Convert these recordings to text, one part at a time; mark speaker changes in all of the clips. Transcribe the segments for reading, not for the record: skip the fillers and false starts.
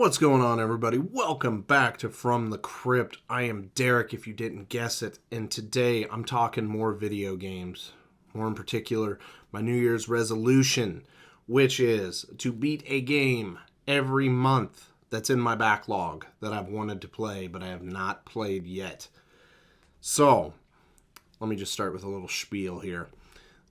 Speaker 1: What's going on, everybody? Welcome back to From the Crypt. I am Derek, if you didn't guess it, and today I'm talking more video games. More in particular, my New Year's resolution, which is to beat a game every month that's in my backlog that I've wanted to play, but I have not played yet. So, let me just start with a little spiel here.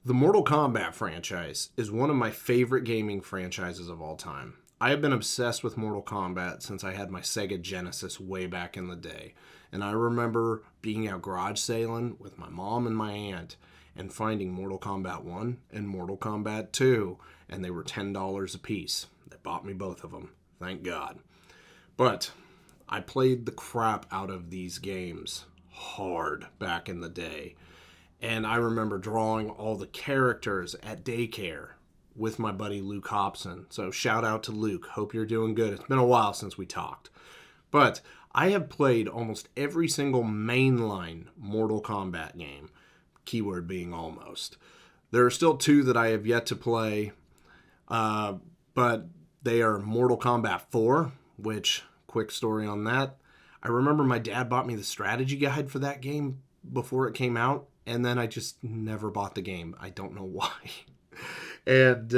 Speaker 1: The Mortal Kombat franchise is one of my favorite gaming franchises of all time. I have been obsessed with Mortal Kombat since I had my Sega Genesis way back in the day. And I remember being out garage sailing with my mom and my aunt and finding Mortal Kombat 1 and Mortal Kombat 2, and they were $10 a piece. They bought me both of them, thank God. But I played the crap out of these games hard back in the day. And I remember drawing all the characters at daycare with my buddy Luke Hobson. So shout out to Luke. Hope you're doing good. It's been a while since we talked. But I have played almost every single mainline Mortal Kombat game. Keyword being almost. There are still two that I have yet to play. But they are Mortal Kombat 4, which, quick story on that. I remember my dad bought me the strategy guide for that game before it came out. And then I just never bought the game. I don't know why. And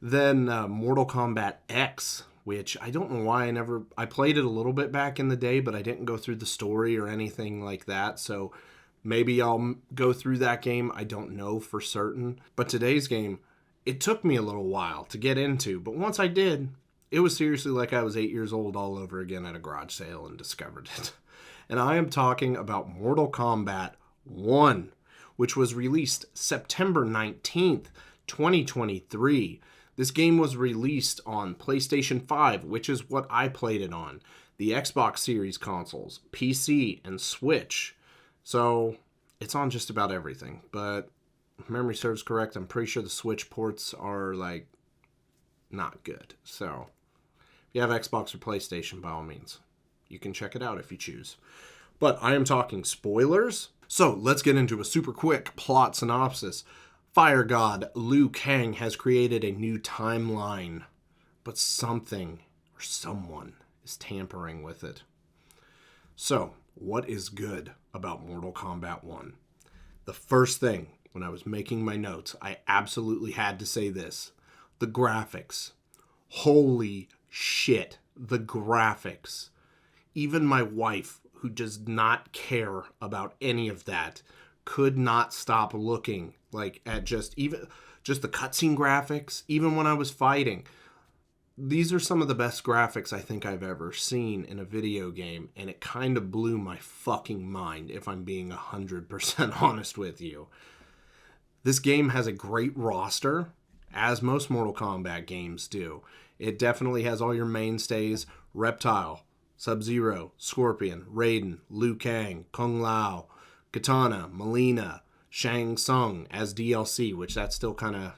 Speaker 1: then Mortal Kombat X, which I don't know why I played it a little bit back in the day, but I didn't go through the story or anything like that. So maybe I'll go through that game. I don't know for certain. But today's game, it took me a little while to get into. But once I did, it was seriously like I was 8 years old all over again at a garage sale and discovered it. And I am talking about Mortal Kombat 1, which was released September 19th, 2023. This game was released on PlayStation 5, which is what I played it on, the Xbox Series consoles, PC, and Switch. So it's on just about everything. But if memory serves correct, I'm pretty sure the Switch ports are like not good. So if you have Xbox or PlayStation, by all means, you can check it out if you choose. But I am talking spoilers. So let's get into a super quick plot synopsis. Fire God Liu Kang has created a new timeline, but something or someone is tampering with it. So, what is good about Mortal Kombat 1? The first thing, when I was making my notes, I absolutely had to say this. The graphics. Holy shit, the graphics. Even my wife, who does not care about any of that, could not stop looking like at just the cutscene graphics, even when I was fighting. These are some of the best graphics I think I've ever seen in a video game, and it kind of blew my fucking mind, if I'm being 100% honest with you. This game has a great roster, as most Mortal Kombat games do. It definitely has all your mainstays: Reptile, Sub-Zero, Scorpion, Raiden, Liu Kang, Kung Lao, Katana, Mileena, Shang Tsung as DLC, which that's still kind of, I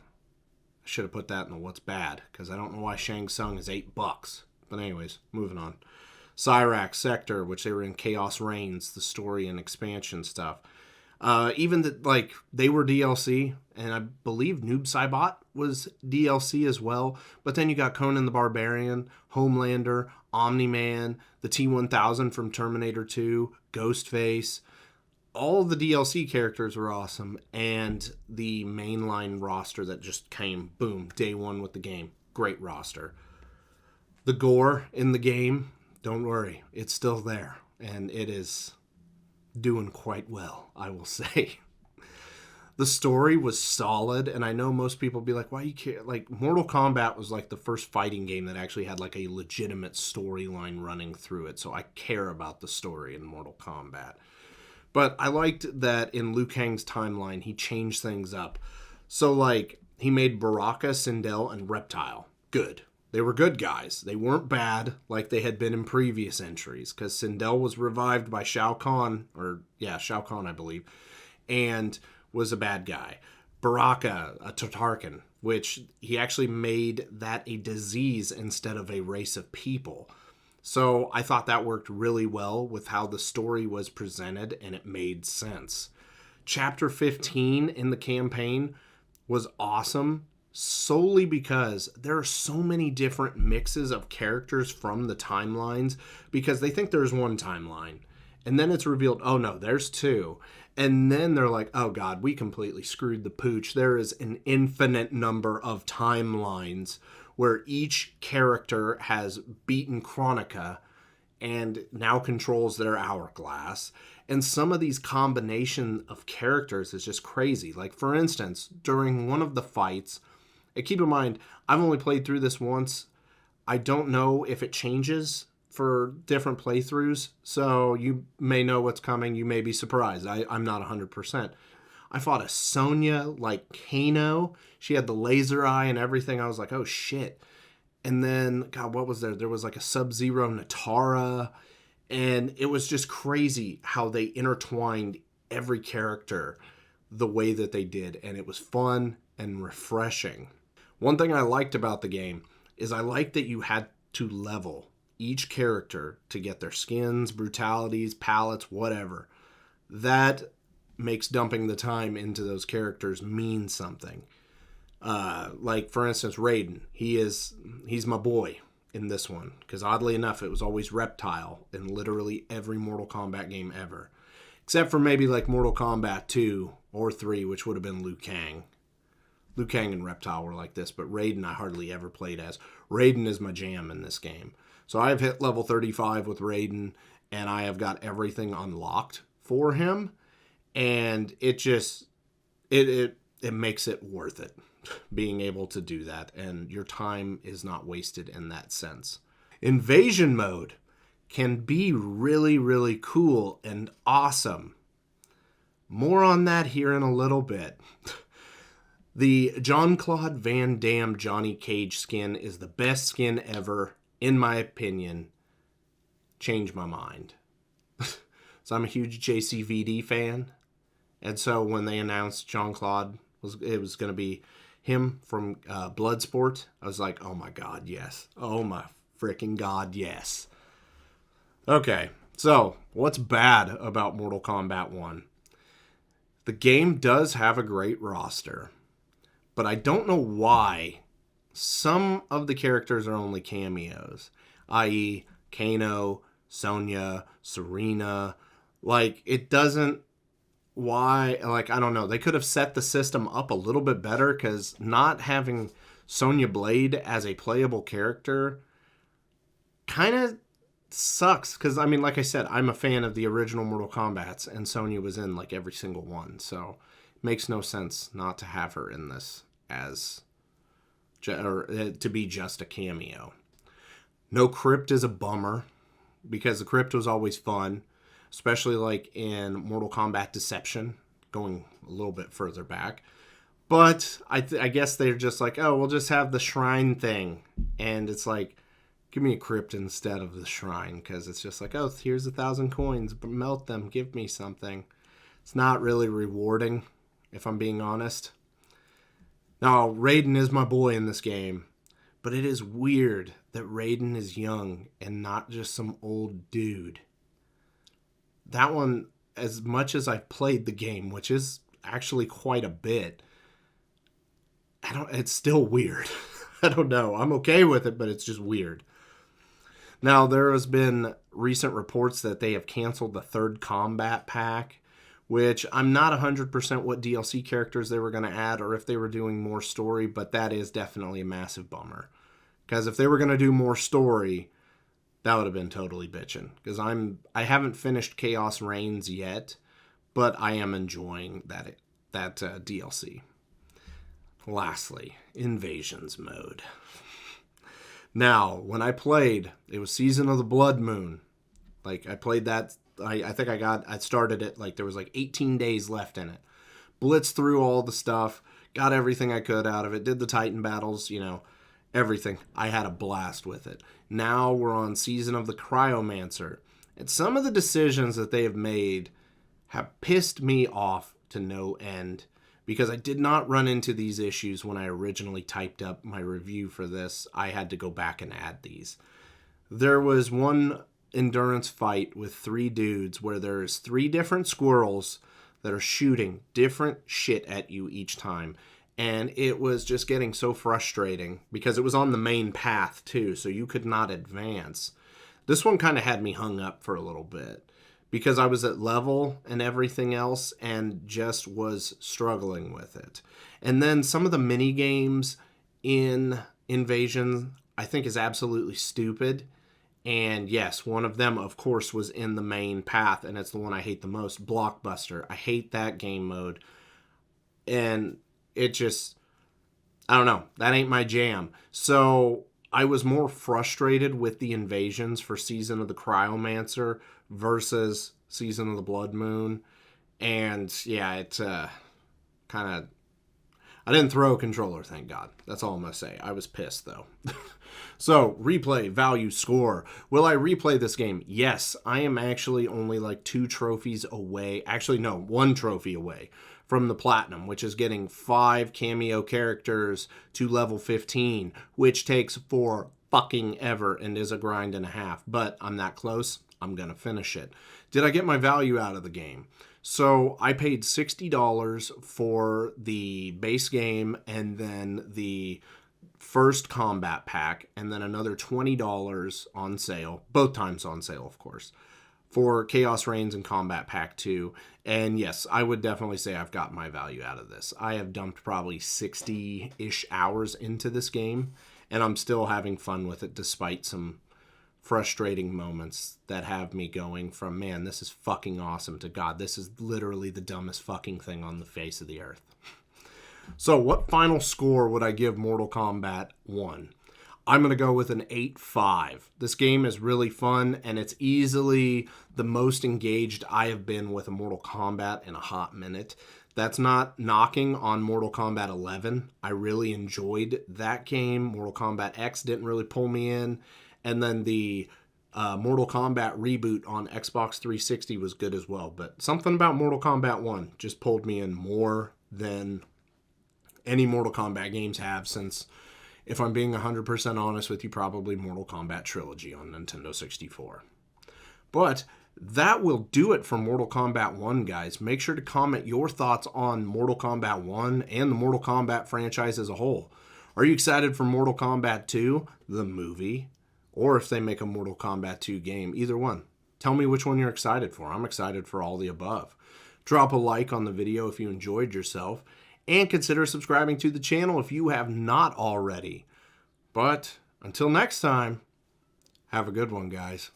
Speaker 1: should have put that in the what's bad, because I don't know why Shang Tsung is $8. But anyways, moving on. Cyrax, Sector, which they were in Chaos Reigns, the story and expansion stuff. Even they were DLC, and I believe Noob Saibot was DLC as well. But then you got Conan the Barbarian, Homelander, Omni-Man, the T-1000 from Terminator 2, Ghostface. All the DLC characters were awesome, and the mainline roster that just came, boom, day one with the game. Great roster. The gore in the game, don't worry, it's still there, and it is doing quite well, I will say. The story was solid, and I know most people be like, why you care? Like, Mortal Kombat was like the first fighting game that actually had like a legitimate storyline running through it, so I care about the story in Mortal Kombat. But I liked that in Liu Kang's timeline, he changed things up. So, like, he made Baraka, Sindel, and Reptile good. They were good guys. They weren't bad like they had been in previous entries, because Sindel was revived by Shao Kahn, I believe, and was a bad guy. Baraka, a Tatarkan, which he actually made that a disease instead of a race of people. So I thought that worked really well with how the story was presented, and it made sense. Chapter 15 in the campaign was awesome. solely because there are so many different mixes of characters from the timelines, because they think there's one timeline. And then it's revealed, oh no, there's two. And then they're like, oh God, we completely screwed the pooch. There is an infinite number of timelines where each character has beaten Chronica and now controls their hourglass. And some of these combination of characters is just crazy. Like, for instance, during one of the fights, and keep in mind, I've only played through this once. I don't know if it changes for different playthroughs, so you may know what's coming. You may be surprised. I'm not 100%. I fought a Sonya like Kano. She had the laser eye and everything. I was like, oh shit. And then, God, what was there? There was like a Sub-Zero Natara. And it was just crazy how they intertwined every character the way that they did. And it was fun and refreshing. One thing I liked about the game is I liked that you had to level each character to get their skins, brutalities, palettes, whatever. That makes dumping the time into those characters mean something. Like, for instance, Raiden. He's my boy in this one, because oddly enough, it was always Reptile in literally every Mortal Kombat game ever. Except for maybe like Mortal Kombat 2 or 3, which would have been Liu Kang. Liu Kang and Reptile were like this, but Raiden I hardly ever played as. Raiden is my jam in this game. So I have hit level 35 with Raiden, and I have got everything unlocked for him, and it just, it makes it worth it, being able to do that, and your time is not wasted in that sense. Invasion mode can be really, really cool and awesome. More on that here in a little bit. The Jean-Claude Van Damme Johnny Cage skin is the best skin ever, in my opinion. Change my mind. So I'm a huge JCVD fan. And so when they announced Jean-Claude, it was going to be him from Bloodsport, I was like, oh my God, yes. Oh my freaking God, yes. Okay, so what's bad about Mortal Kombat 1? The game does have a great roster, but I don't know why some of the characters are only cameos, i.e. Kano, Sonya, Serena. Like, it doesn't, why, like, I don't know. They could have set the system up a little bit better, because not having Sonya Blade as a playable character kind of sucks. Because, I mean, like I said, I'm a fan of the original Mortal Kombats, and Sonya was in, like, every single one. So, it makes no sense not to have her in this as, or to be just a cameo. No Crypt is a bummer, because the Crypt was always fun, especially like in Mortal Kombat Deception, going a little bit further back. But I guess they're just like, oh, we'll just have the shrine thing. And it's like, give me a Crypt instead of the shrine, because it's just like, oh, here's 1,000 coins, but melt them, give me something. It's not really rewarding, if I'm being honest. Now, Raiden is my boy in this game, but it is weird that Raiden is young and not just some old dude. That one, as much as I've played the game, which is actually quite a bit, it's still weird. I don't know. I'm okay with it, but it's just weird. Now, there has been recent reports that they have canceled the third combat pack, which I'm not 100% what DLC characters they were going to add or if they were doing more story, but that is definitely a massive bummer. Because if they were going to do more story, that would have been totally bitchin'. Because I haven't finished Chaos Reigns yet, but I am enjoying that DLC. Lastly, Invasions mode. Now, when I played, it was Season of the Blood Moon. Like, I played that. I think I started it, like, there was like 18 days left in it. Blitzed through all the stuff, got everything I could out of it, did the Titan battles, everything. I had a blast with it. Now we're on Season of the Cryomancer. And some of the decisions that they have made have pissed me off to no end, because I did not run into these issues when I originally typed up my review for this. I had to go back and add these. There was one endurance fight with 3 dudes where there's 3 different squirrels that are shooting different shit at you each time. And it was just getting so frustrating because it was on the main path too, so you could not advance. This one kind of had me hung up for a little bit because I was at level and everything else and just was struggling with it. And then some of the mini games in Invasion I think is absolutely stupid. And yes, one of them, of course, was in the main path, and it's the one I hate the most, Blockbuster. I hate that game mode. And it just, I don't know, that ain't my jam. So I was more frustrated with the invasions for Season of the Cryomancer versus Season of the Blood Moon. And yeah, it kind of, I didn't throw a controller, thank God. That's all I'm going to say. I was pissed, though. So, replay, value, score. Will I replay this game? Yes. I am actually only like 2 trophies away. Actually, no, 1 trophy away from the platinum, which is getting 5 cameo characters to level 15, which takes for fucking ever and is a grind and a half. But I'm that close. I'm going to finish it. Did I get my value out of the game? So I paid $60 for the base game and then the first combat pack, and then another $20 on sale, both times on sale, of course, for Chaos Reigns and Combat Pack 2. And yes, I would definitely say I've got my value out of this. I have dumped probably 60-ish hours into this game, and I'm still having fun with it despite some frustrating moments that have me going from, man, this is fucking awesome, to God, this is literally the dumbest fucking thing on the face of the earth. So what final score would I give Mortal Kombat 1? I'm going to go with an 8.5. This game is really fun, and it's easily the most engaged I have been with a Mortal Kombat in a hot minute. That's not knocking on Mortal Kombat 11. I really enjoyed that game. Mortal Kombat X didn't really pull me in. And then the Mortal Kombat reboot on Xbox 360 was good as well. But something about Mortal Kombat 1 just pulled me in more than any Mortal Kombat games have since, if I'm being 100% honest with you, probably Mortal Kombat Trilogy on Nintendo 64. But that will do it for Mortal Kombat 1, guys. Make sure to comment your thoughts on Mortal Kombat 1 and the Mortal Kombat franchise as a whole. Are you excited for Mortal Kombat 2, the movie, or if they make a Mortal Kombat 2 game? Either one. Tell me which one you're excited for. I'm excited for all the above. Drop a like on the video if you enjoyed yourself, and consider subscribing to the channel if you have not already. But until next time, have a good one, guys.